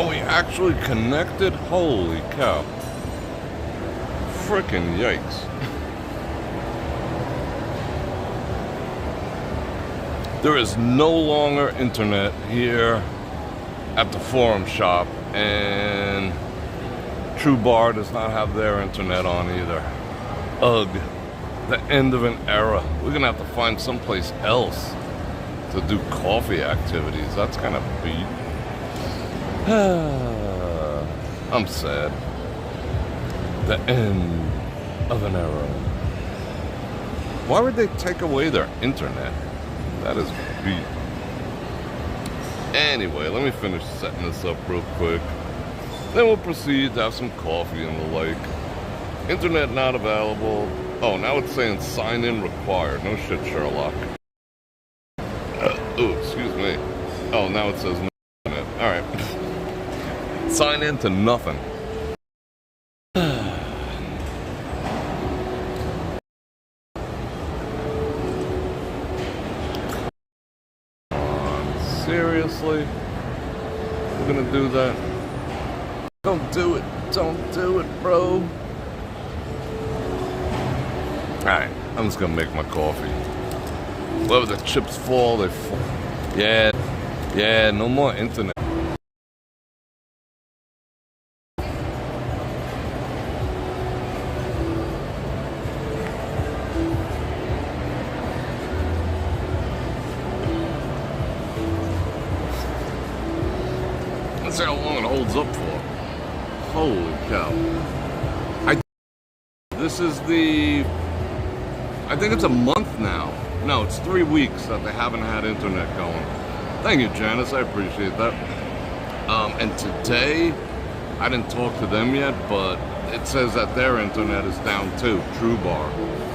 Oh, we actually connected? Holy cow. Frickin' yikes. There is no longer internet here at the Forum Shop, and True Bar does not have their internet on either. Ugh. The end of an era. We're gonna have to find someplace else to do coffee activities. That's kind of beat. I'm sad. The end of an era. Why would they take away their internet? That is beat. Anyway, let me finish setting this up real quick. Then we'll proceed to have some coffee and the like. Internet not available. Oh, now it's saying sign in required. No shit, Sherlock. Oh, excuse me. Oh, now it says no internet. Alright. Sign in to nothing. Seriously? We're gonna do that? Don't do it. Don't do it, bro. Alright, I'm just gonna make my coffee. Wherever the chips fall, they fall. Yeah, no more internet. Let's see how long it holds up for. Holy cow. This is I think it's a month now. No, it's 3 weeks that they haven't had internet going. Thank you, Janice. I appreciate that. And today, I didn't talk to them yet, but it says that their internet is down too, True Bar.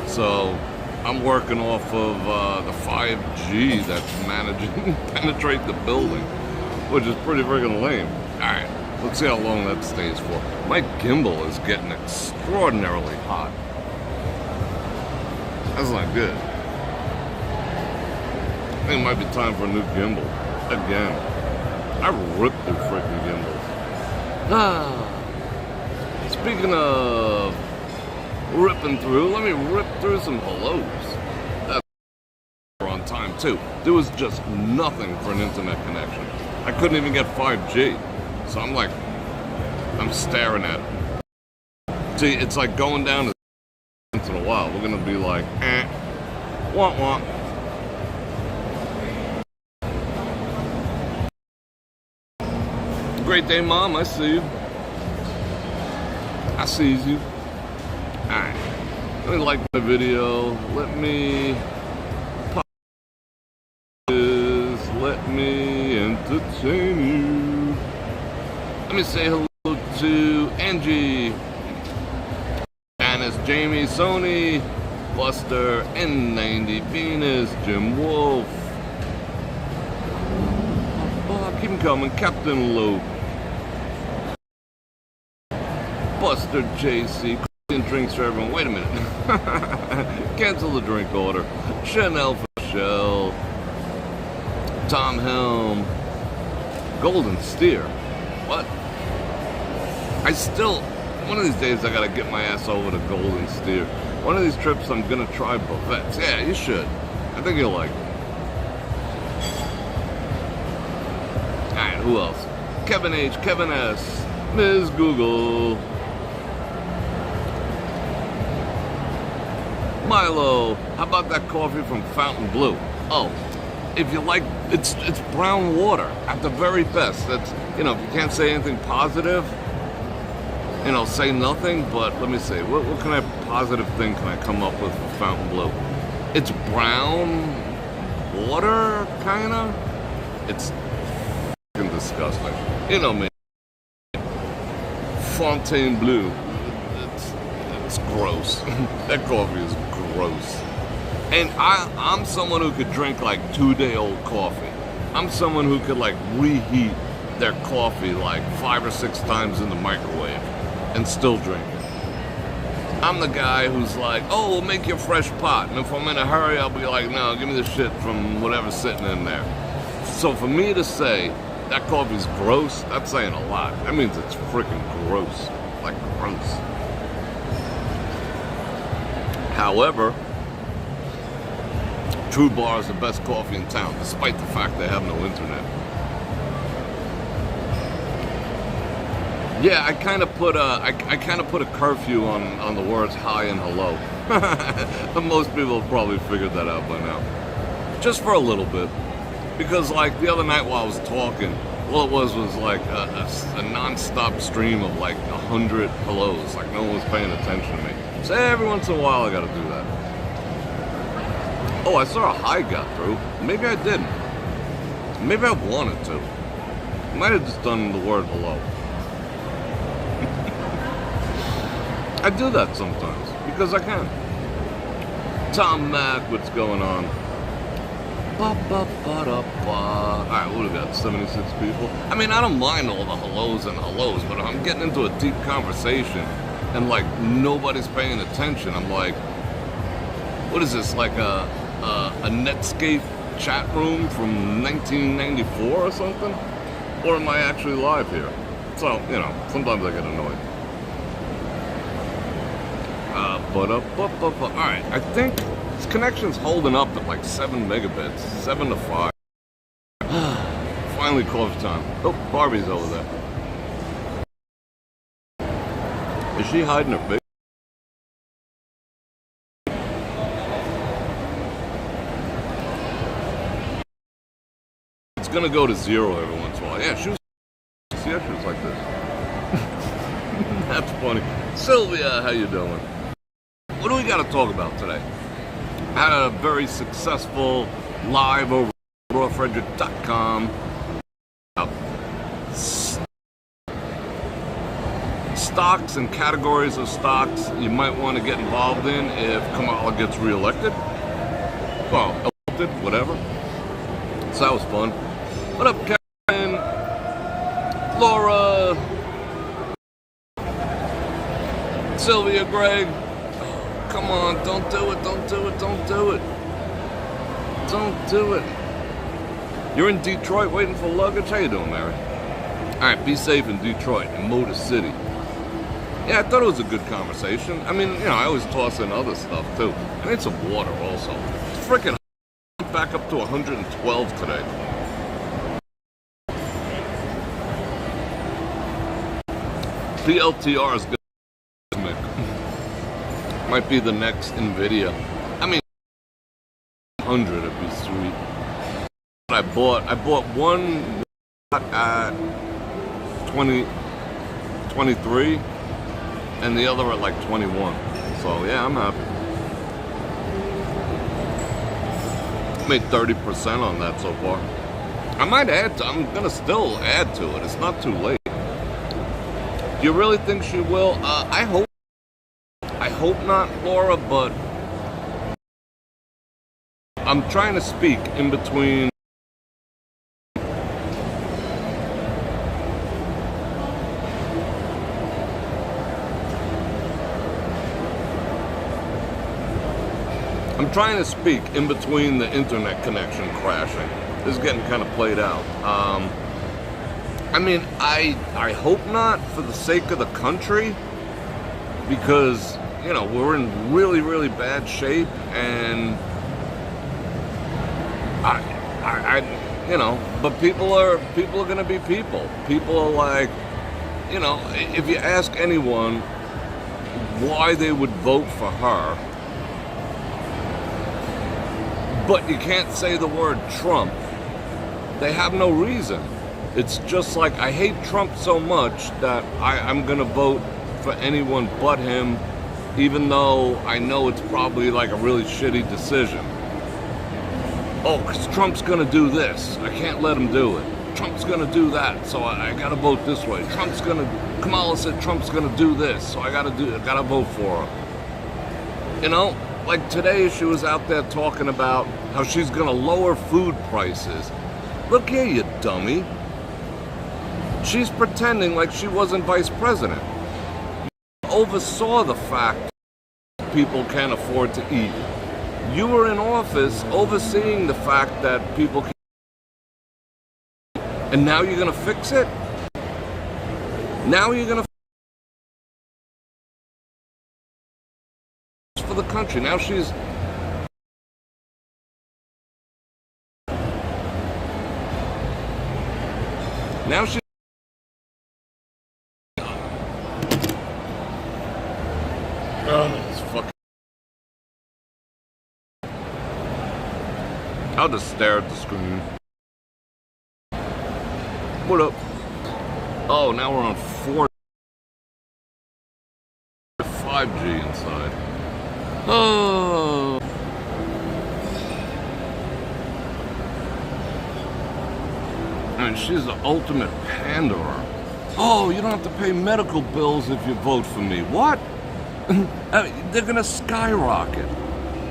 So I'm working off of the 5G that's managing to penetrate the building, which is pretty friggin' lame. All right, let's see how long that stays for. My gimbal is getting extraordinarily hot. That's not good. I think it might be time for a new gimbal. Again. I ripped through freaking gimbals. Speaking of ripping through, let me rip through some hellos. That's on time too. There was just nothing for an internet connection. I couldn't even get 5G. So I'm staring at it. See, it's like going down to once in a while. We're gonna be like, womp womp. Great day, Mom. I see you. I sees you. Alright. Let me like the video. Let me pop this. Let me entertain you. Let me say hello to Angie, Janice, Jamie, Sony, Buster, N90, Venus, Jim Wolf. Oh, keep them coming. Captain Luke, Buster, JC, Christian drinks for everyone. Wait a minute. Cancel the drink order. Chanel for Shell. Tom Helm. Golden Steer. What? One of these days I gotta get my ass over to Golden Steer. One of these trips I'm gonna try Buvet's. Yeah, you should. I think you'll like it. Alright, who else? Kevin H, Kevin S, Ms. Google, Milo. How about that coffee from Fountain Blue? Oh, if you like, it's brown water at the very best. That's, if you can't say anything positive, say nothing, but let me see. What kind of positive thing can I come up with for Fountain Blue? It's brown water, kinda. It's fucking disgusting. You know me. Fontaine Bleu. It's gross. That coffee is gross. And I'm someone who could drink like 2-day-old coffee. I'm someone who could like reheat their coffee like 5 or 6 times in the microwave and still drink it. I'm the guy who's like, oh, we'll make you a fresh pot. And if I'm in a hurry, I'll be like, no, give me the shit from whatever's sitting in there. So for me to say that coffee's gross, that's saying a lot. That means it's freaking gross. Like, gross. However, True Bar is the best coffee in town, despite the fact they have no internet. Yeah, I kind of put a curfew on the words hi and hello. Most people have probably figured that out by now. Just for a little bit. Because like the other night while I was talking, all it was like a non-stop stream of like 100 hellos. Like no one was paying attention to me. So every once in a while I gotta do that. Oh, I saw a hi got through. Maybe I didn't. Maybe I wanted to. I might have just done the word hello. I do that sometimes, because I can. Tom Mack, what's going on? Alright, what do we got? 76 people? I mean, I don't mind all the hellos and hellos, but if I'm getting into a deep conversation and, like, nobody's paying attention, I'm like, what is this, like a Netscape chat room from 1994 or something? Or am I actually live here? So, you know, sometimes I get annoyed. Alright, I think this connection's holding up at like 7 megabits, 7 to 5. Finally coffee time. Oh, Barbie's over there. Is she hiding her face? It's gonna go to 0 every once in a while. Yeah, she was like this. That's funny. Sylvia, how you doing? What do we got to talk about today? I had a very successful live over at BrorFredrik.com. Stocks and categories of stocks you might want to get involved in if Kamala gets reelected. Well, elected, whatever. So that was fun. What up, Kevin? Laura? Sylvia, Greg? Come on, don't do it, don't do it, don't do it. Don't do it. You're in Detroit waiting for luggage? How you doing, Mary? Alright, be safe in Detroit, in Motor City. Yeah, I thought it was a good conversation. I mean, you know, I always toss in other stuff, too. I need some water, also. It's freaking back up to 112 today. PLTR is good. Might be the next NVIDIA. I mean, 100 would be sweet. I bought one at 23 and the other at like 21. So yeah, I'm happy. Made 30% on that so far. I might I'm gonna still add to it. It's not too late. Do you really think she will? I hope not, Laura, but I'm trying to speak in between. I'm trying to speak in between the internet connection crashing. This is getting kind of played out. I mean, I hope not for the sake of the country, because you know, we're in really, really bad shape, and I you know, but people are gonna be people. People are like, you know, if you ask anyone why they would vote for her, but you can't say the word Trump, they have no reason. It's just like, I hate Trump so much that I'm gonna vote for anyone but him, even though I know it's probably like a really shitty decision. Oh, because Trump's gonna do this. I can't let him do it. Trump's gonna do that, so I gotta vote this way. Kamala said Trump's gonna do this, so I gotta vote for her. You know, like today she was out there talking about how she's gonna lower food prices. Look here, you dummy. She's pretending like she wasn't vice president. Oversaw the fact people can't afford to eat. You were in office overseeing the fact that people can't eat. And now you're gonna fix it? Now you're gonna for the country. Now she's it's fucking. I'll just stare at the screen. What up? Oh, now we're on 5G inside. Oh. I mean, she's the ultimate panderer. Oh, you don't have to pay medical bills if you vote for me. What? They're gonna skyrocket.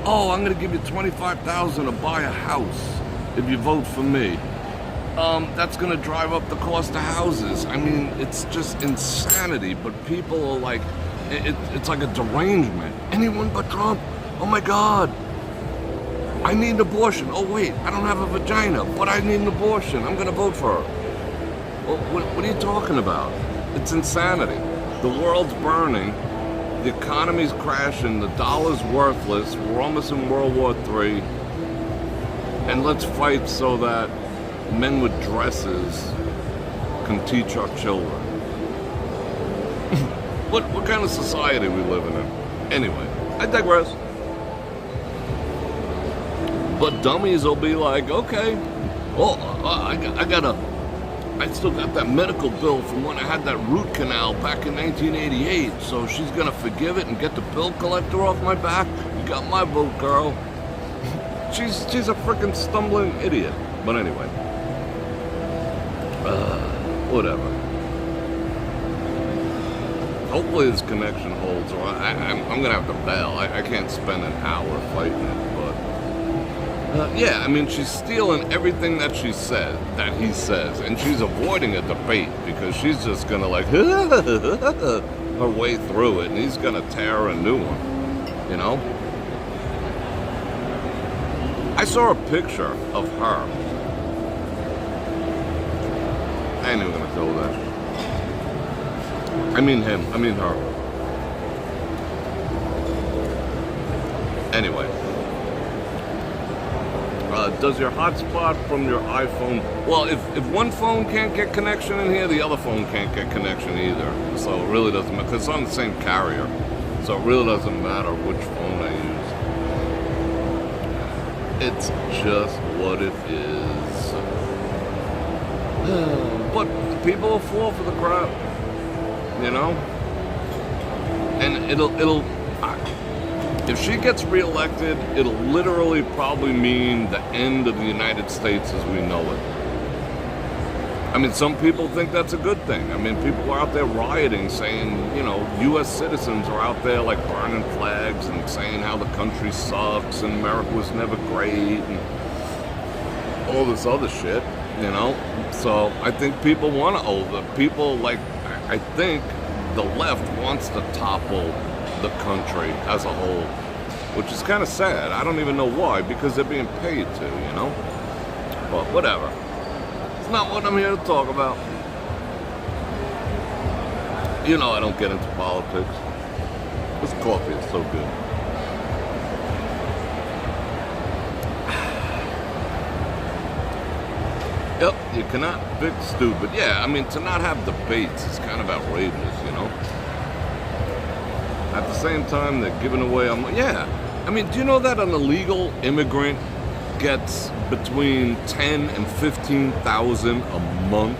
Oh, I'm gonna give you $25,000 to buy a house if you vote for me. That's gonna drive up the cost of houses. I mean, it's just insanity. But people are like, it's like a derangement. Anyone but Trump. Oh my God. I need an abortion. Oh wait, I don't have a vagina, but I need an abortion. I'm gonna vote for her. Well, what are you talking about? It's insanity. The world's burning. The economy's crashing. The dollar's worthless. We're almost in World War III. And let's fight so that men with dresses can teach our children. What kind of society are we living in? Anyway, I digress. But dummies will be like, okay, well, I still got that medical bill from when I had that root canal back in 1988, so she's gonna forgive it and get the bill collector off my back. You got my vote, girl. She's a freaking stumbling idiot. But anyway, whatever. Hopefully this connection holds, or I'm gonna have to bail. I can't spend an hour fighting it, but yeah, I mean, she's stealing everything that he says, and she's avoiding a debate because she's just gonna like her way through it, and he's gonna tear a new one, you know? I saw a picture of her. I ain't even gonna tell that. I mean him. I mean her. Anyway. Does your hotspot from your iPhone... Well, if one phone can't get connection in here, the other phone can't get connection either. So it really doesn't matter, because it's on the same carrier. So it really doesn't matter which phone I use. It's just what it is. But people will fall for the crap. You know? And it'll if she gets reelected, it'll literally probably mean the end of the United States as we know it. I mean, some people think that's a good thing. I mean, people are out there rioting, saying, you know, U.S. citizens are out there like burning flags and saying how the country sucks and America was never great and all this other shit, you know? So I think people want to people like, I think the left wants to topple the country as a whole, which is kind of sad. I don't even know why, because they're being paid to, you know? But whatever. It's not what I'm here to talk about. You know I don't get into politics. This coffee is so good. Yep, you cannot fix stupid. Yeah, I mean, to not have debates is kind of outrageous, you know? At the same time, they're giving away... Yeah. I mean, do you know that an illegal immigrant gets between 10 and 15,000 a month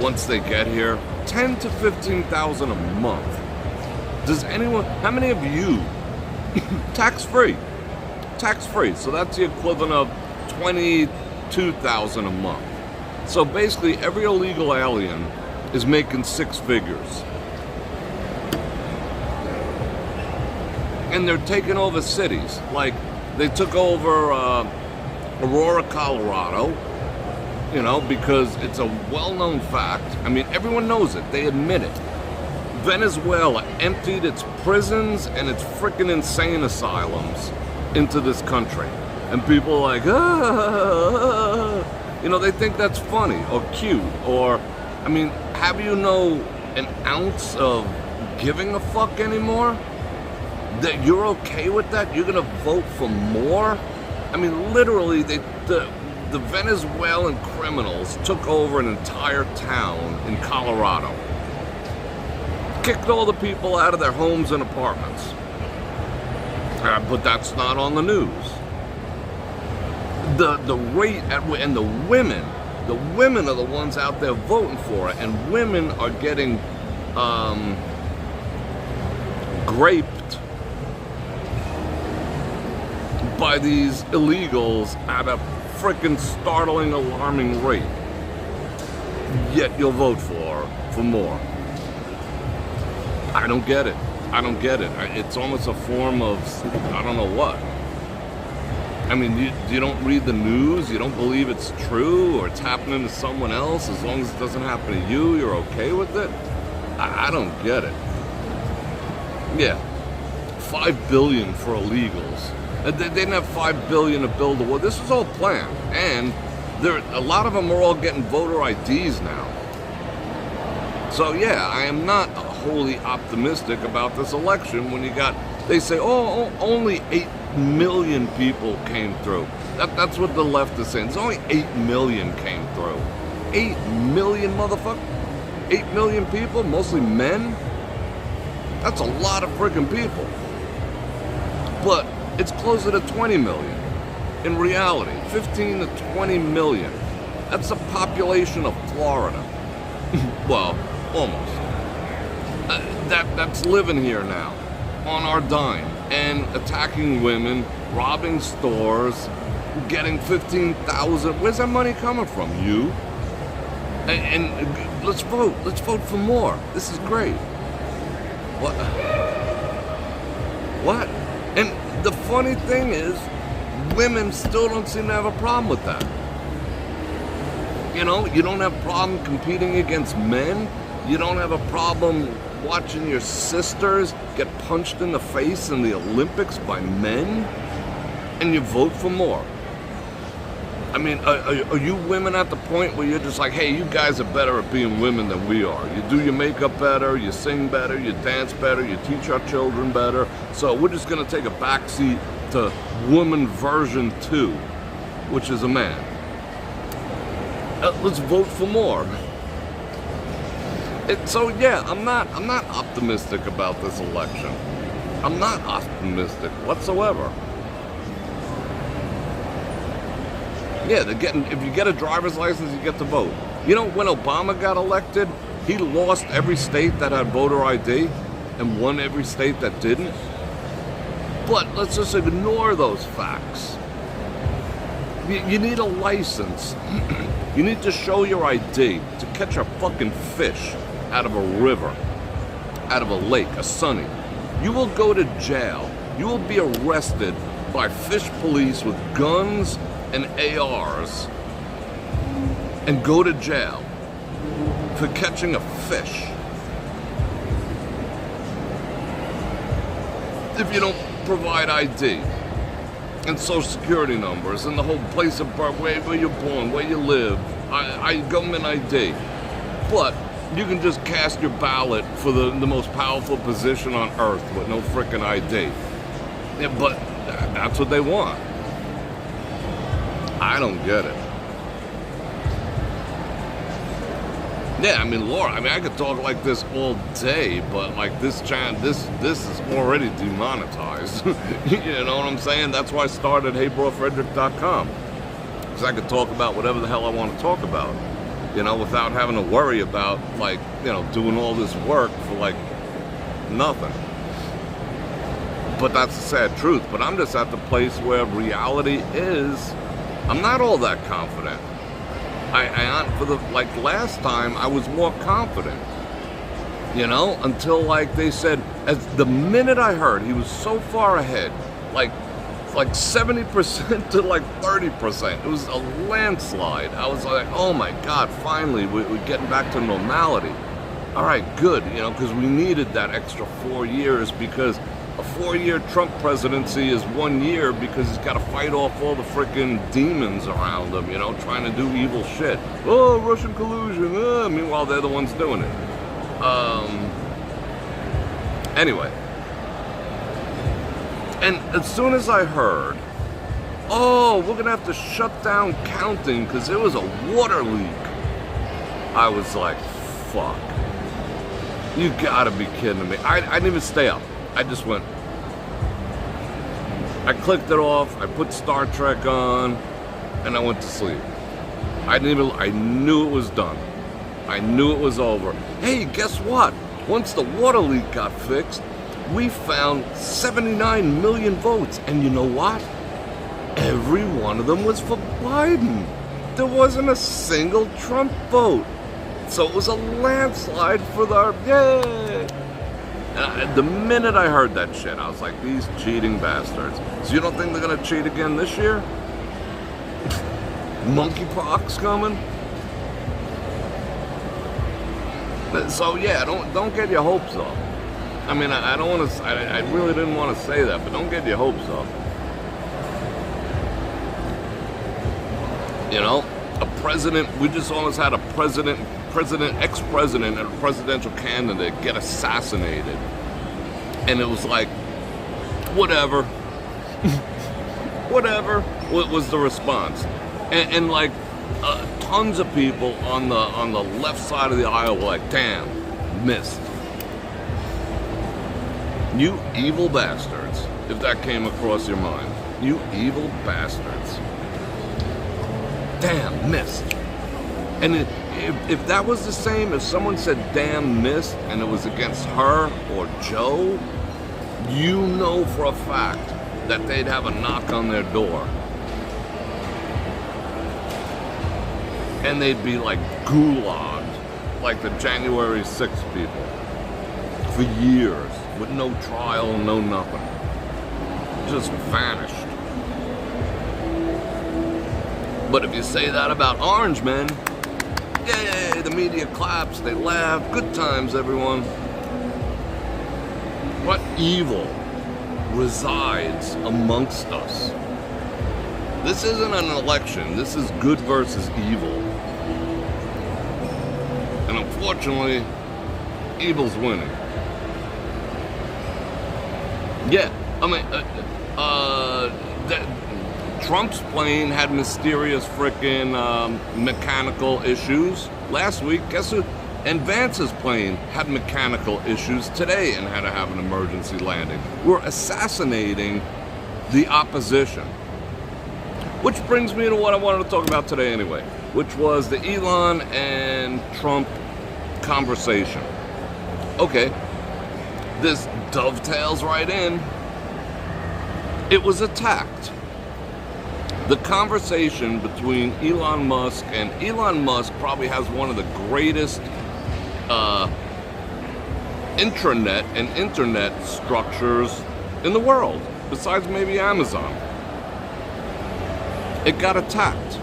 once they get here? 10 to 15,000 a month. Does anyone... How many of you... Tax-free. Tax-free. So that's the equivalent of 22,000 a month. So basically, every illegal alien is making six figures. And they're taking over cities. Like, they took over Aurora, Colorado, you know, because it's a well-known fact. I mean, everyone knows it. They admit it. Venezuela emptied its prisons and its freaking insane asylums into this country. And people are like, They think that's funny or cute, or, I mean, have you an ounce of giving a fuck anymore? That you're okay with that? You're gonna vote for more? I mean, literally, the Venezuelan criminals took over an entire town in Colorado. Kicked all the people out of their homes and apartments. But that's not on the news. The rate and the women are the ones out there voting for it, and women are getting raped by these illegals at a freaking startling, alarming rate. Yet you'll vote for more. I don't get it. It's almost a form of, I don't know what. I mean, you don't read the news, you don't believe it's true, or it's happening to someone else. As long as it doesn't happen to you, you're okay with it? I don't get it. Yeah, $5 billion for illegals. They didn't have $5 billion to build a wall. This was all planned, and a lot of them are all getting voter IDs now. So yeah, I am not wholly optimistic about this election when they say, oh, only 8 million people came through. That's what the left is saying. It's only 8 million came through. 8 million, motherfucker? 8 million people, mostly men? That's a lot of freaking people. But it's closer to 20 million. In reality, 15 to 20 million. That's the population of Florida. Well, almost. That's living here now, on our dime, and attacking women, robbing stores, getting 15,000. Where's that money coming from? You? And let's vote. Let's vote for more. This is great. What? And the funny thing is, women still don't seem to have a problem with that. You don't have a problem competing against men. You don't have a problem watching your sisters get punched in the face in the Olympics by men, and you vote for more. I mean, are you women at the point where you're just like, hey, you guys are better at being women than we are? You do your makeup better, you sing better, you dance better, you teach our children better, so we're just going to take a backseat to woman version 2, which is a man. Let's vote for more. So yeah, I'm not optimistic about this election. I'm not optimistic whatsoever. Yeah, if you get a driver's license, you get to vote. When Obama got elected, he lost every state that had voter ID and won every state that didn't. But let's just ignore those facts. You need a license. You need to show your ID to catch a fucking fish out of a river, out of a lake, a sunny. You will go to jail. You will be arrested by fish police with guns and ARs and go to jail for catching a fish. If you don't provide ID and social security numbers and the whole place of birth, where you're born, where you live, government ID. But you can just cast your ballot for the most powerful position on earth with no frickin' ID. Yeah, but that's what they want. I don't get it. Yeah, I mean, Laura, I could talk like this all day, but like this is already demonetized. You know what I'm saying? That's why I started HeyBrorFredrik.com. Because I could talk about whatever the hell I want to talk about. Without having to worry about, doing all this work for, nothing. But that's the sad truth. But I'm just at the place where reality is, I'm not all that confident. For the last time, I was more confident. Until, they said, as the minute I heard he was so far ahead, like 70% to 30%. It was a landslide. I was like, oh my God, finally, we're getting back to normality. All right, good, because we needed that extra 4 years because a 4-year Trump presidency is 1 year because he's got to fight off all the freaking demons around him, trying to do evil shit. Oh, Russian collusion. Meanwhile, they're the ones doing it. Anyway. And as soon as I heard, oh, we're going to have to shut down counting because there was a water leak, I was like, fuck. You gotta be kidding me. I didn't even stay up. I just went. I clicked it off, I put Star Trek on, and I went to sleep. I knew it was done. I knew it was over. Hey, guess what? Once the water leak got fixed, we found 79 million votes. And you know what? Every one of them was for Biden. There wasn't a single Trump vote. So it was a landslide for yay! And the minute I heard that shit, I was like, these cheating bastards. So you don't think they're gonna cheat again this year? Monkeypox coming? So yeah, don't get your hopes up. I mean, I don't want to. I really didn't want to say that, but don't get your hopes up. A president. We just almost had a ex-president, and a presidential candidate get assassinated, and it was like, whatever. What was the response? And like tons of people on the left side of the aisle were like, damn, missed. You evil bastards, if that came across your mind. You evil bastards. Damn, missed. And if that was the same, if someone said damn missed and it was against her or Joe, you know for a fact that they'd have a knock on their door. And they'd be like gulagged, like the January 6th people, for years, with no trial, no nothing. Just vanished. But if you say that about orange men, yay, the media claps, they laugh, good times, everyone. What evil resides amongst us? This isn't an election, this is good versus evil. And unfortunately, evil's winning. Yeah, I mean, Trump's plane had mysterious frickin' mechanical issues last week. Guess who? And Vance's plane had mechanical issues today and had to have an emergency landing. We're assassinating the opposition. Which brings me to what I wanted to talk about today anyway, which was the Elon and Trump conversation. Okay, this dovetails right in. It was attacked. The conversation between Elon Musk, and Elon Musk probably has one of the greatest intranet and internet structures in the world, besides maybe Amazon. It got attacked,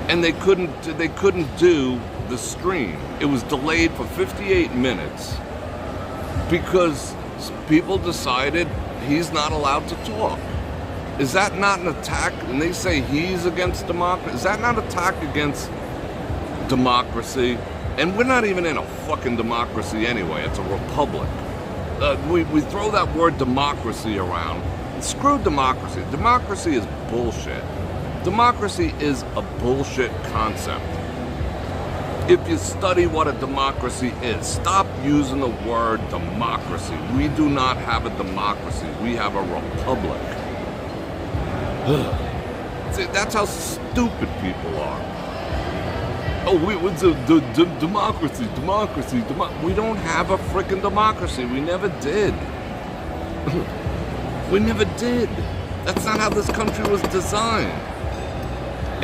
and they couldn't do the stream. It was delayed for 58 minutes because people decided he's not allowed to talk. Is that not an attack? And they say he's against democracy. Is that not an attack against democracy? And we're not even in a fucking democracy anyway. It's a republic. We throw that word democracy around. Screw democracy. Democracy is bullshit. Democracy is a bullshit concept. If you study what a democracy is, stop using the word democracy. We do not have a democracy. We have a republic. See, that's how stupid people are. Oh, what's a democracy? We don't have a frickin' democracy. We never did. We never did. That's not how this country was designed.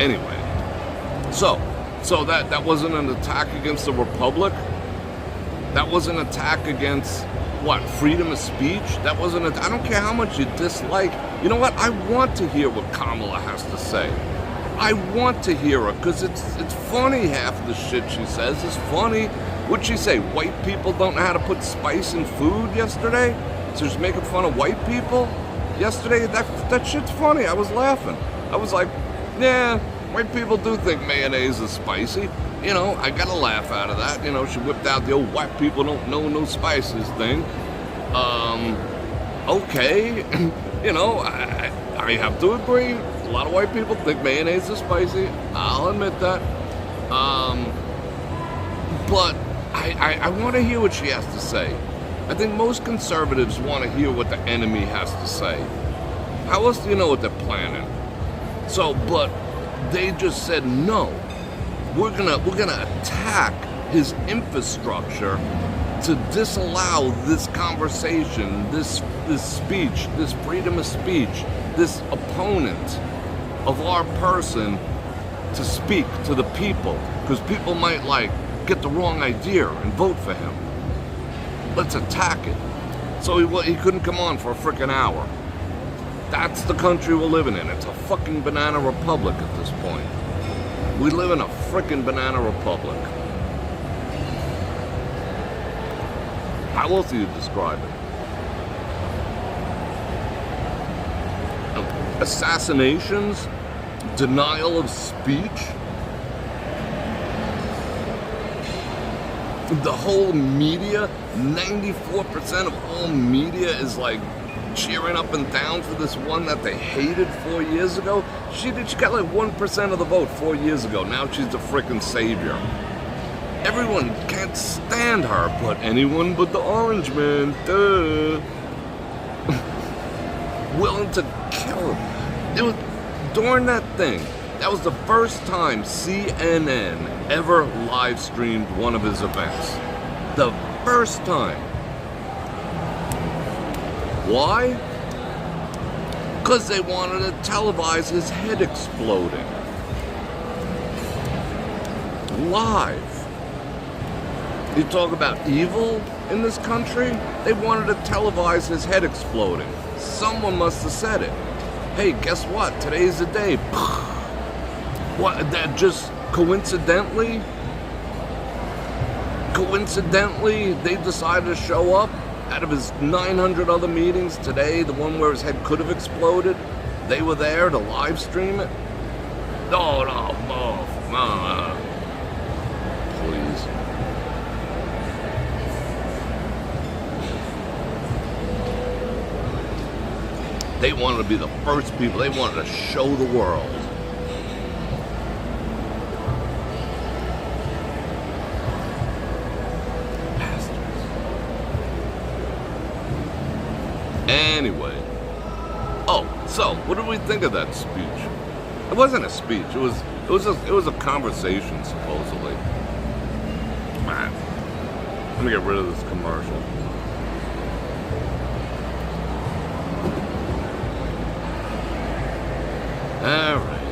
Anyway, so that wasn't an attack against the republic. That was an attack against what? Freedom of speech? That wasn't I don't care how much you dislike. You know what? I want to hear what Kamala has to say. I want to hear her because it's funny. Half the shit she says is funny. What'd she say? White people don't know how to put spice in food yesterday? So she's making fun of white people? Yesterday, that shit's funny. I was laughing. I was like, yeah, white people do think mayonnaise is spicy. You know, I got a laugh out of that. You know, she whipped out the old white people don't know no spices thing. Okay. You know, I have to agree. A lot of white people think mayonnaise is spicy. I'll admit that. But I want to hear what she has to say. I think most conservatives want to hear what the enemy has to say. How else do you know what they're planning? So, but they just said no. We're gonna attack his infrastructure to disallow this conversation, this speech, this freedom of speech, this opponent of our person to speak to the people, because people might get the wrong idea and vote for him. Let's attack it. So he couldn't come on for a freaking hour. That's the country we're living in. It's a fucking banana republic at this point. We live in a freaking banana republic. How else do you describe it? Assassinations? Denial of speech? The whole media, 94% of all media is cheering up and down for this one that they hated 4 years ago. She got 1% of the vote 4 years ago. Now she's the frickin' savior. Everyone can't stand her, but anyone but the orange man, duh. Willing to kill him. It was during that thing. That was the first time CNN ever live streamed one of his events. The first time. Why? Because they wanted to televise his head exploding. Live. You talk about evil in this country? They wanted to televise his head exploding. Someone must have said it. Hey, guess what? Today's the day. What, that just coincidentally, they decided to show up out of his 900 other meetings today, the one where his head could have exploded. They were there to live stream it. No. Please. They wanted to be the first people. They wanted to show the world. Anyway, so what did we think of that speech? It wasn't a speech. It was a conversation, supposedly. Man, let me get rid of this commercial. All right,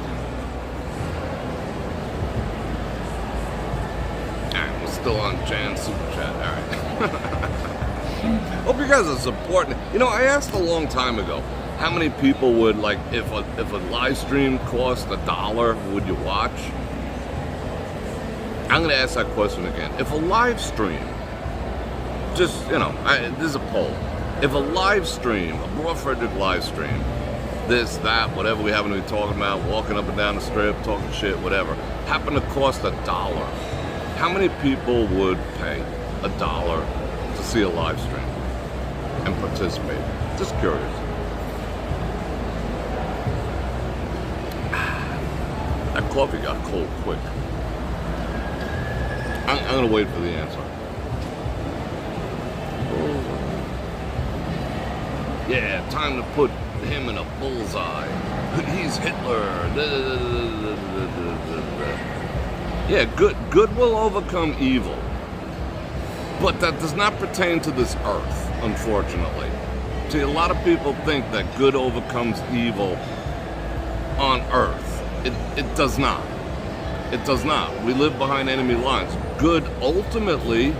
we're still on Jan's Super Chat. All right. Hope you guys are supporting. You know, I asked a long time ago, how many people would, if a live stream cost $1, would you watch? I'm going to ask that question again. If a live stream, this is a poll. If a live stream, a Bror Fredrik live stream, this, that, whatever we happen to be talking about, walking up and down the strip, talking shit, whatever, happened to cost $1, how many people would pay $1 to see a live stream and participate? Just curious. That coffee got cold quick. I'm gonna wait for the answer. Yeah, time to put him in a bullseye. He's Hitler. Yeah, good will overcome evil. But that does not pertain to this earth, unfortunately. See, a lot of people think that good overcomes evil on earth. It does not. It does not. We live behind enemy lines. Good ultimately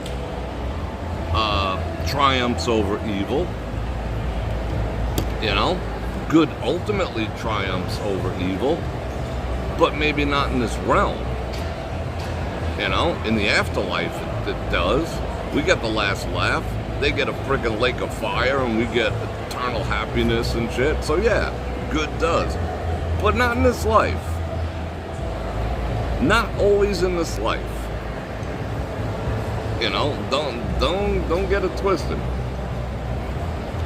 triumphs over evil. You know? Good ultimately triumphs over evil, but maybe not in this realm. You know? In the afterlife, it does. We get the last laugh. they get a freaking lake of fire and we get eternal happiness and shit. So yeah, good does. But not in this life. Not always in this life. You know, don't get it twisted.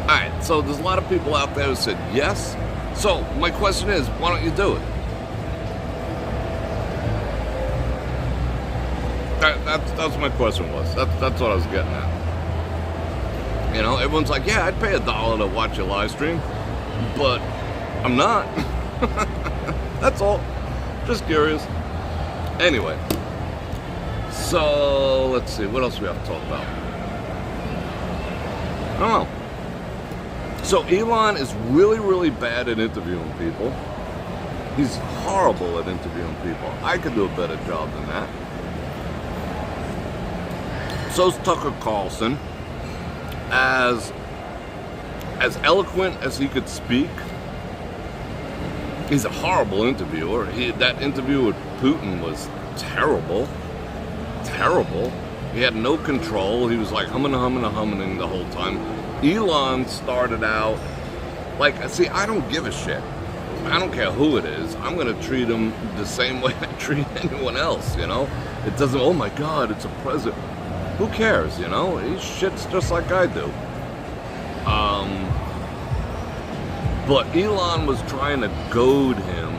Alright, so there's a lot of people out there who said yes. So my question is, why don't you do it? That's what my question was. That's what I was getting at. You know, everyone's like, yeah, I'd pay $1 to watch your live stream, but I'm not. That's all. Just curious. Anyway, so let's see, what else we have to talk about? I don't know. So Elon is really, really bad at interviewing people. He's horrible at interviewing people. I could do a better job than that. So's Tucker Carlson. As eloquent as he could speak, he's a horrible interviewer. That interview with Putin was terrible. Terrible. He had no control. He was like humming the whole time. Elon started out like, see, I don't give a shit. I don't care who it is. I'm going to treat him the same way I treat anyone else, you know? It doesn't, oh my God, it's a president. Who cares, you know? He shits just like I do. But Elon was trying to goad him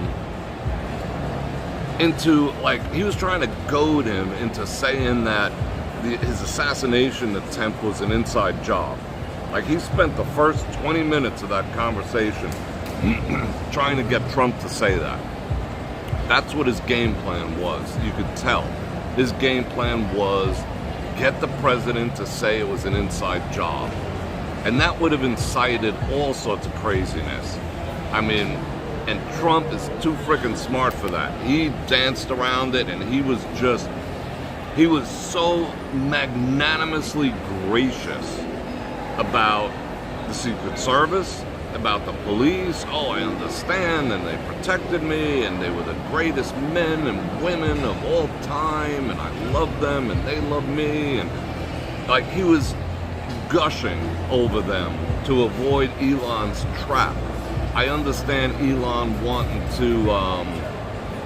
into, like, he was trying to goad him into saying that his assassination attempt was an inside job. Like, he spent the first 20 minutes of that conversation trying to get Trump to say that. That's what his game plan was. You could tell. His game plan was get the president to say it was an inside job. And that would have incited all sorts of craziness. I mean, and Trump is too freaking smart for that. He danced around it, and he was so magnanimously gracious about the Secret Service, about the police. Oh, I understand, and they protected me, and they were the greatest men and women of all time, and I love them, and they love me, and like he was gushing over them to avoid Elon's trap. I understand Elon wanting to,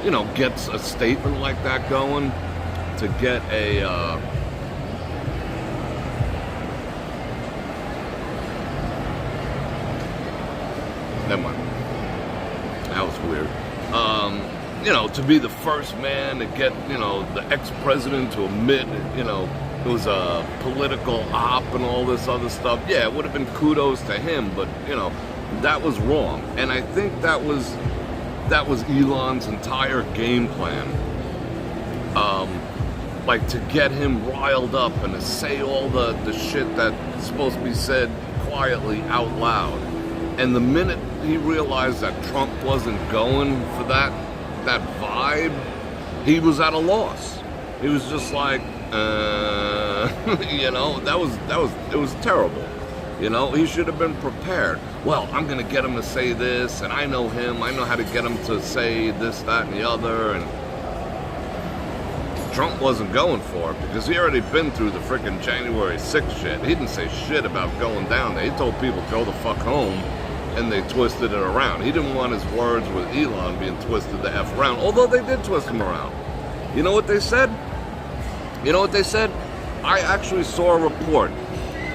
you know, get a statement like that going, to get a, never mind. That was weird. You know, to be the first man to get, you know, the ex-president to admit, you know, it was a political op and all this other stuff. Yeah, it would have been kudos to him, but, you know, that was wrong. And I think that was Elon's entire game plan. Like, to get him riled up and to say all the shit that's supposed to be said quietly out loud. And the minute he realized that Trump wasn't going for that vibe, he was at a loss. He was just like, you know, it was terrible. You know, he should have been prepared. Well, I'm going to get him to say this, and I know him. I know how to get him to say this, that, and the other. And Trump wasn't going for it because he already been through the freaking January 6th shit. He didn't say shit about going down there. He told people, go the fuck home, and they twisted it around. He didn't want his words with Elon being twisted the F around, although they did twist him around. You know what they said? You know what they said? I actually saw a report.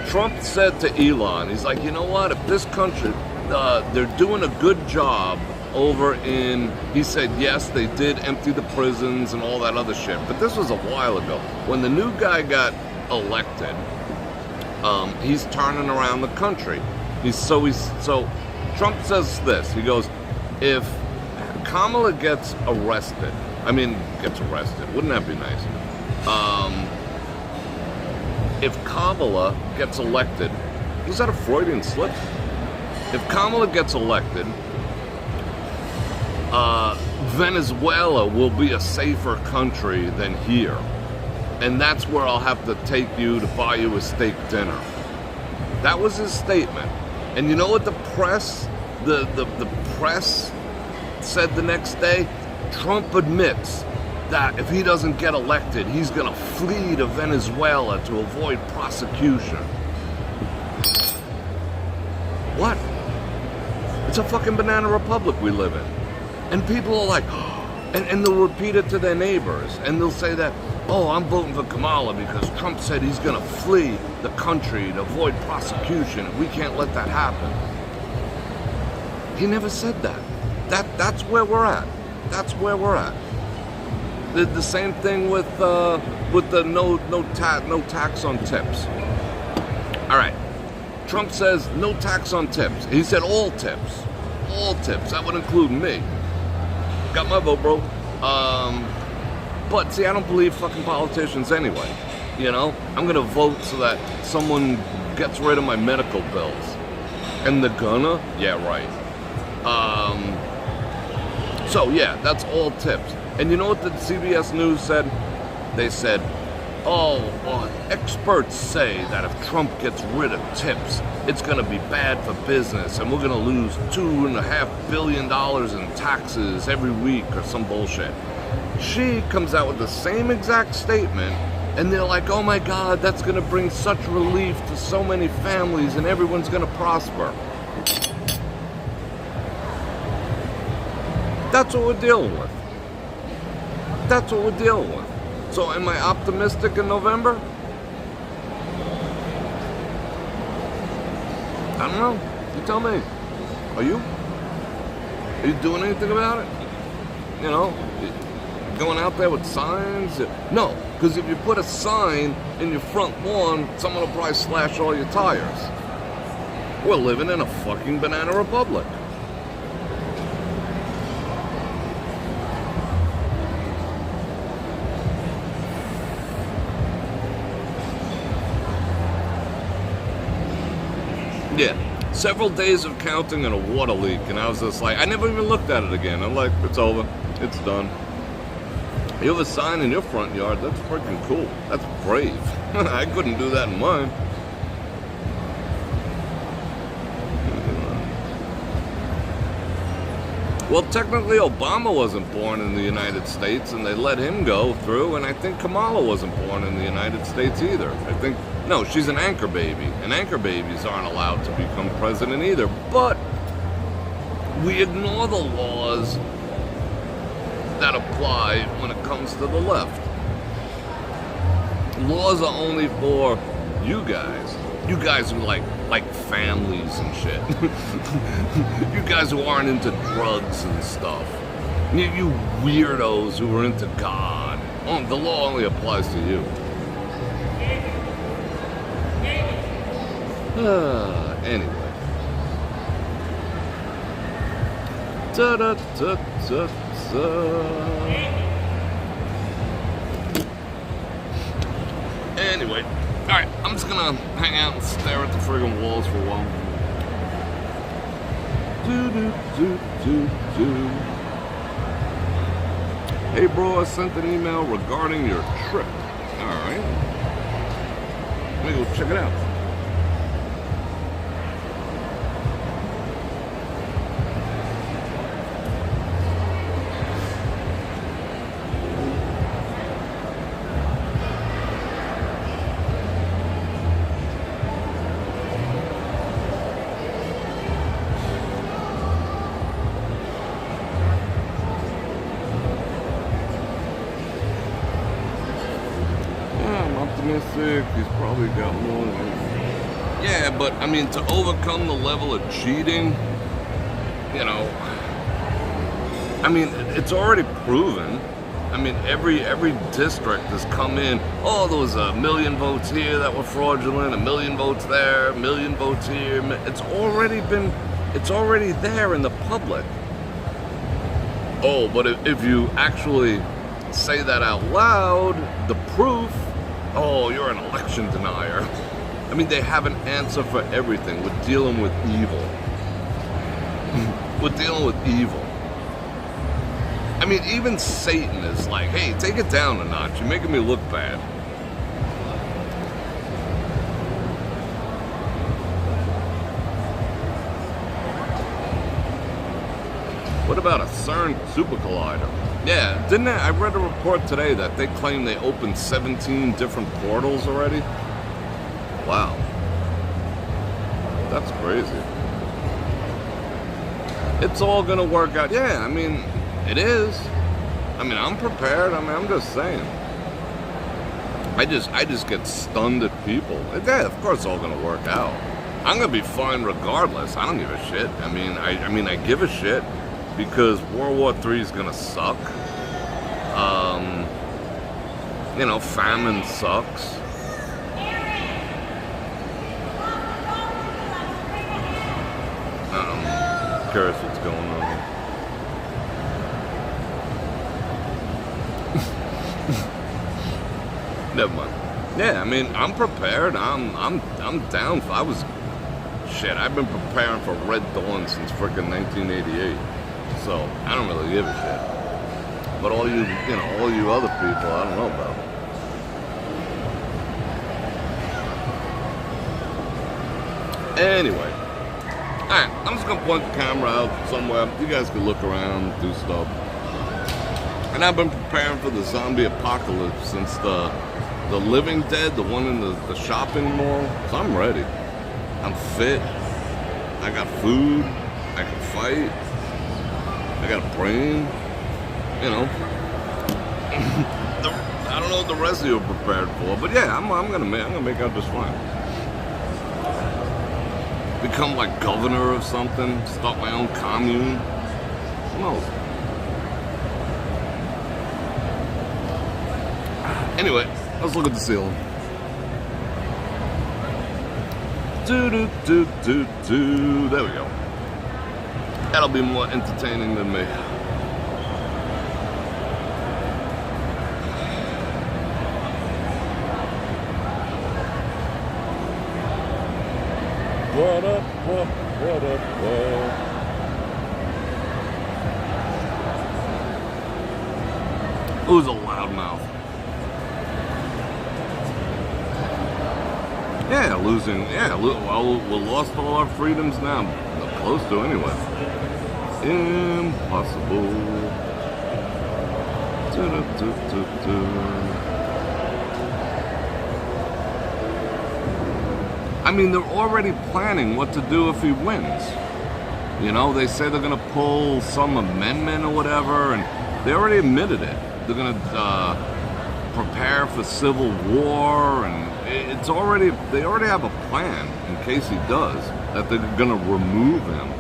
Trump said to Elon, he's like, you know what, if this country, they're doing a good job over in, he said, yes, they did empty the prisons and all that other shit, but this was a while ago. When the new guy got elected, he's turning around the country. So Trump says this, he goes, if Kamala gets arrested, wouldn't that be nice? If Kamala gets elected, was that a Freudian slip? If Kamala gets elected, Venezuela will be a safer country than here. And that's where I'll have to take you to buy you a steak dinner. That was his statement. And you know what the press said the next day? Trump admits that if he doesn't get elected, he's going to flee to Venezuela to avoid prosecution. It's a fucking banana republic we live in. And people are like, and they'll repeat it to their neighbors, and they'll say that, oh, I'm voting for Kamala because Trump said he's going to flee the country to avoid prosecution, and we can't let that happen. He never said that. That's where we're at. That's where we're at. The same thing with the no tax on tips. All right. Trump says no tax on tips. He said all tips. All tips. That would include me. Got my vote, bro. But see, I don't believe fucking politicians anyway. You know? I'm gonna vote so that someone gets rid of my medical bills. And they're gonna? Yeah, right. So yeah, that's all tips. And you know what the CBS News said? They said, experts say that if Trump gets rid of tips, it's going to be bad for business and we're going to lose $2.5 billion in taxes every week or some bullshit. She comes out with the same exact statement and they're like, oh my God, that's going to bring such relief to so many families and everyone's going to prosper. That's what we're dealing with. That's what we're dealing with. So am I optimistic in November? I don't know. You tell me. Are you? Are you doing anything about it? You know, going out there with signs? No, because if you put a sign in your front lawn, someone will probably slash all your tires. We're living in a fucking banana republic. Yeah, several days of counting and a water leak, and I was just like, I never even looked at it again. I'm like, it's over, it's done. You have a sign in your front yard, that's freaking cool. That's brave. I couldn't do that in mine. Well, technically Obama wasn't born in the United States, and they let him go through, and I think Kamala wasn't born in the United States either. No, she's an anchor baby, and anchor babies aren't allowed to become president either. But we ignore the laws that apply when it comes to the left. Laws are only for you guys. You guys who like families and shit. You guys who aren't into drugs and stuff. You weirdos who are into God. Oh, the law only applies to you. Anyway. Anyway, alright, I'm just gonna hang out and stare at the friggin' walls for a while. Hey bro, I sent an email regarding your trip. Alright. Let me go check it out. He's probably got more than... Yeah, but I mean, to overcome the level of cheating, you know, I mean, it's already proven. I mean, every district has come in, oh, there was 1 million votes here that were fraudulent, 1 million votes there, 1 million votes here. It's already there in the public. Oh, but if you actually say that out loud, the proof, oh, you're an election denier. I mean, they have an answer for everything. We're dealing with evil. We're dealing with evil. I mean, even Satan is like, hey, take it down a notch. You're making me look bad. What about a CERN super collider? Yeah, didn't I read a report today that they claim they opened 17 different portals already? Wow. That's crazy. It's all gonna work out. Yeah, I mean, it is. I mean, I'm prepared. I mean, I'm just saying. I just get stunned at people. Yeah, of course it's all gonna work out. I'm gonna be fine regardless. I don't give a shit. I mean, I give a shit because World War III is gonna suck. You know, famine sucks. Curious what's going on here. Never mind. Yeah, I mean, I'm prepared. I'm down. I've been preparing for Red Dawn since frickin' 1988. So I don't really give a shit. But all you other people, I don't know about. Anyway. Alright, I'm just gonna point the camera out somewhere. You guys can look around, do stuff. And I've been preparing for the zombie apocalypse since the Living Dead, the one in the shopping mall. So I'm ready. I'm fit. I got food. I can fight. I got a brain. You know. I don't know what the rest of you are prepared for, but yeah, I'm gonna make out just fine. Become like governor of something, start my own commune. Who knows? Anyway, let's look at the ceiling. There we go. That'll be more entertaining than me. What up? Who's a loudmouth? Yeah, losing. Yeah, well, we lost all our freedoms now. Not close to anyway. Impossible. I mean, they're already planning what to do if he wins. You know, they say they're going to pull some amendment or whatever, and they already admitted it. They're going to prepare for civil war, and they already have a plan in case he does, that they're going to remove him.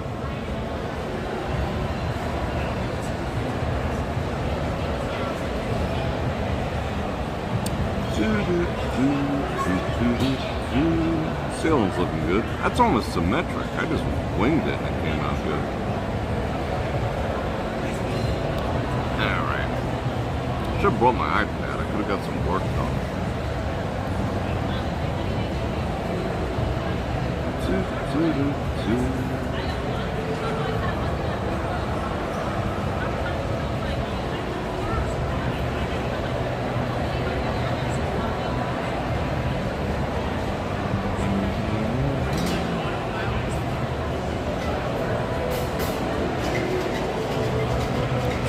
Ceiling's looking good. That's almost symmetric. I just winged it and it came out good. Alright. Should have brought my iPad. I could have got some work done.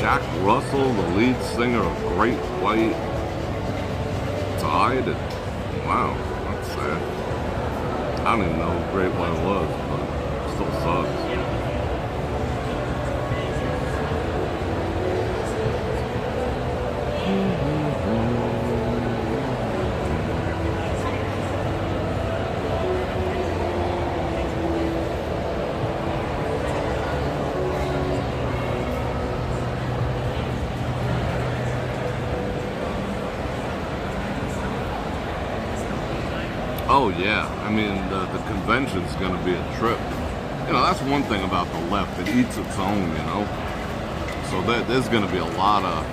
Jack Russell, the lead singer of Great White, died at, wow, that's sad. I don't even know who Great White was, but it still sucks. Oh yeah, I mean the convention's gonna be a trip. You know, that's one thing about the left, it eats its own, you know. So there's gonna be a lot of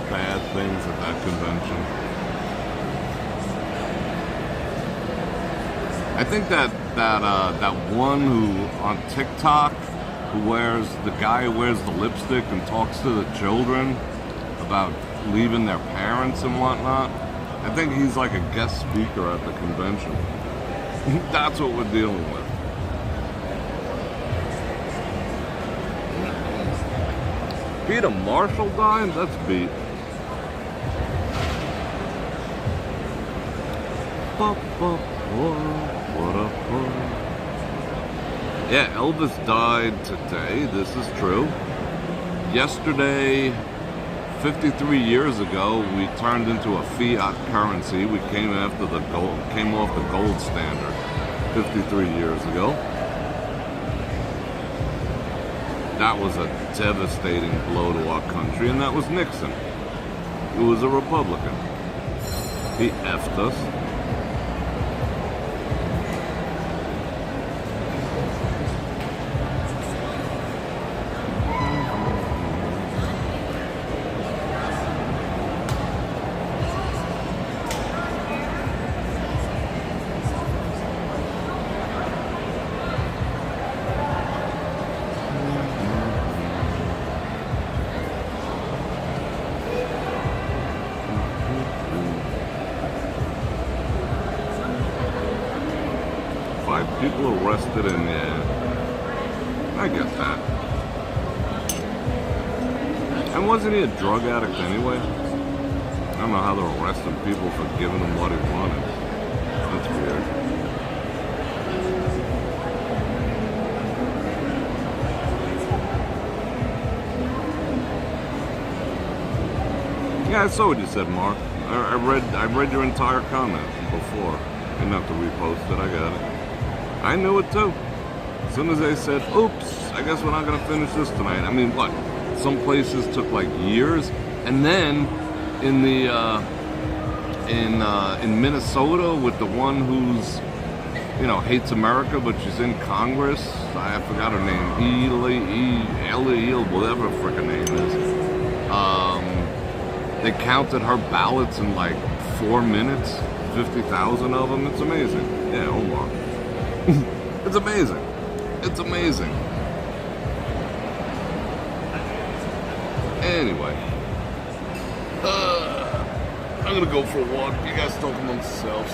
bad things at that convention. I think that one who on TikTok the guy who wears the lipstick and talks to the children about leaving their parents and whatnot. I think he's like a guest speaker at the convention. That's what we're dealing with. Peter Marshall died? That's beat. Yeah, Elvis died today. This is true. Yesterday, 53 years ago, we turned into a fiat currency. We came off the gold standard 53 years ago. That was a devastating blow to our country, and that was Nixon, who was a Republican. He effed us. People arrested in there. I get that. And wasn't he a drug addict anyway? I don't know how they're arresting people for giving him what he wanted. That's weird. Yeah, I saw what you said, Mark. I read your entire comment before. Didn't have to repost it. I got it. I knew it too. As soon as they said, oops, I guess we're not going to finish this tonight. I mean, what? Some places took like years. And then in the in Minnesota with the one who's, you know, hates America, but she's in Congress. I forgot her name. Ellie, whatever her frickin' name is. They counted her ballots in like 4 minutes. 50,000 of them. It's amazing. Yeah, Omar. It's amazing. It's amazing. Anyway. I'm gonna go for a walk. You guys talk amongst yourselves.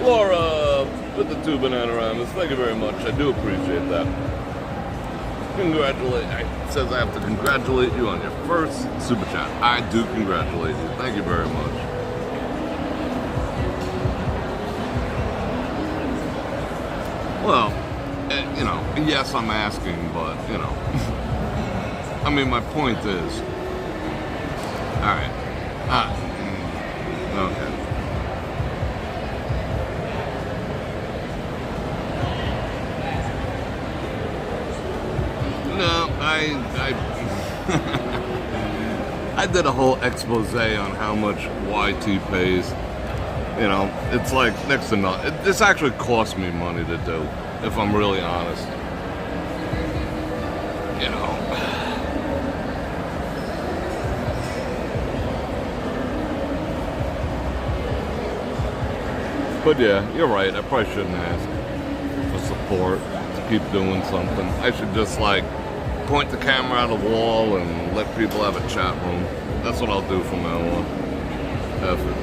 Laura, with the 2 banana ramen. Thank you very much. I do appreciate that. It says I have to congratulate you on your first super chat. I do congratulate you. Thank you very much. Well, you know, yes, I'm asking, but, you know. I mean, my point is. Alright. Okay. No, I did a whole expose on how much YT pays. You know, it's like next to nothing. This actually cost me money to do, if I'm really honest. You know. But yeah, you're right. I probably shouldn't ask for support to keep doing something. I should just like point the camera at a wall and let people have a chat room. That's what I'll do from now on. Effort.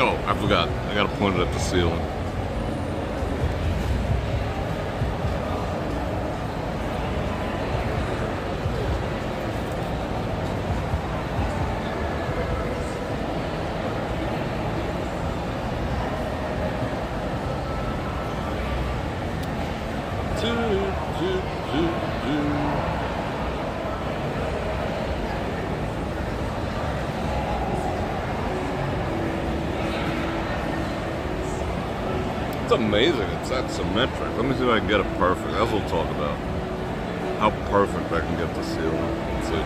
Oh, I forgot. I gotta point it at the ceiling. It's amazing. It's that symmetric. Let me see if I can get it perfect. That's what we'll talk about. How perfect I can get the ceiling. Let's see.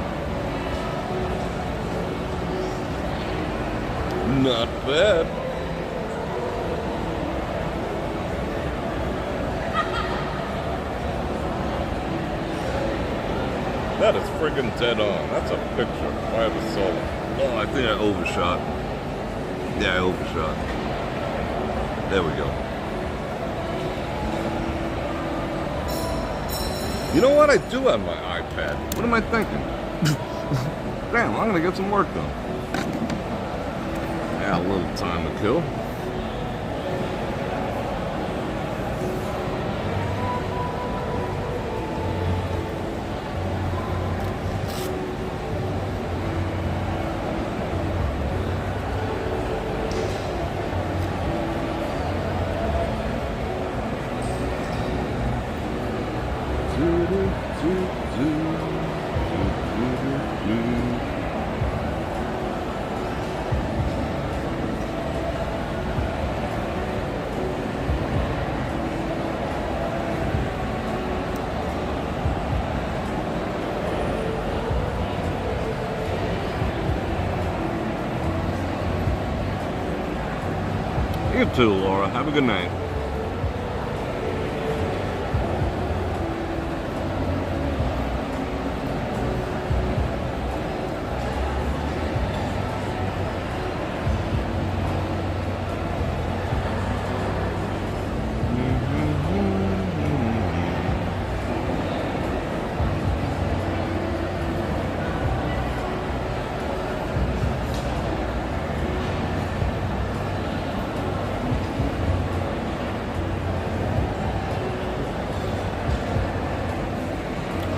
Not bad. That is friggin' dead on. That's a picture. I have a soul. Oh, I think I overshot. Yeah, I overshot. There we go. You know what? I do have my iPad. What am I thinking? Damn, I'm gonna get some work done. Yeah, a little time to kill. You too, Laura. Have a good night.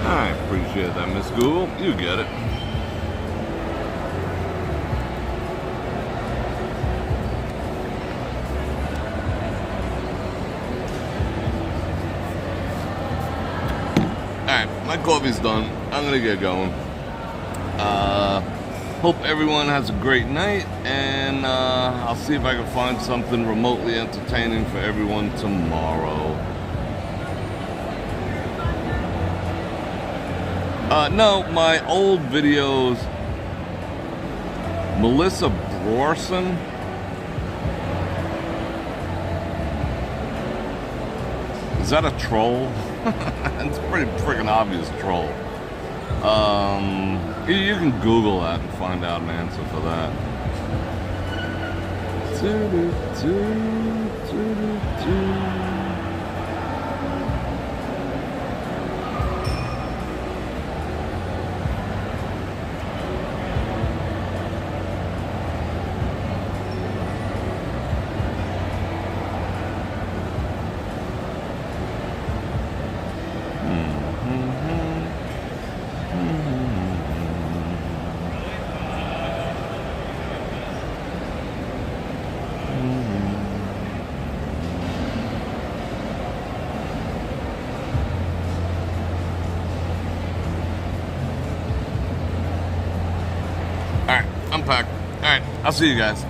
I appreciate that, Miss Google. You get it. Alright, my coffee's done. I'm gonna get going. Hope everyone has a great night, and I'll see if I can find something remotely entertaining for everyone tomorrow. No, my old videos, Melissa Brorson, is that a troll? It's a pretty freaking obvious troll. You can Google that and find out an answer for that. Alright, I'm packed. Alright, I'll see you guys.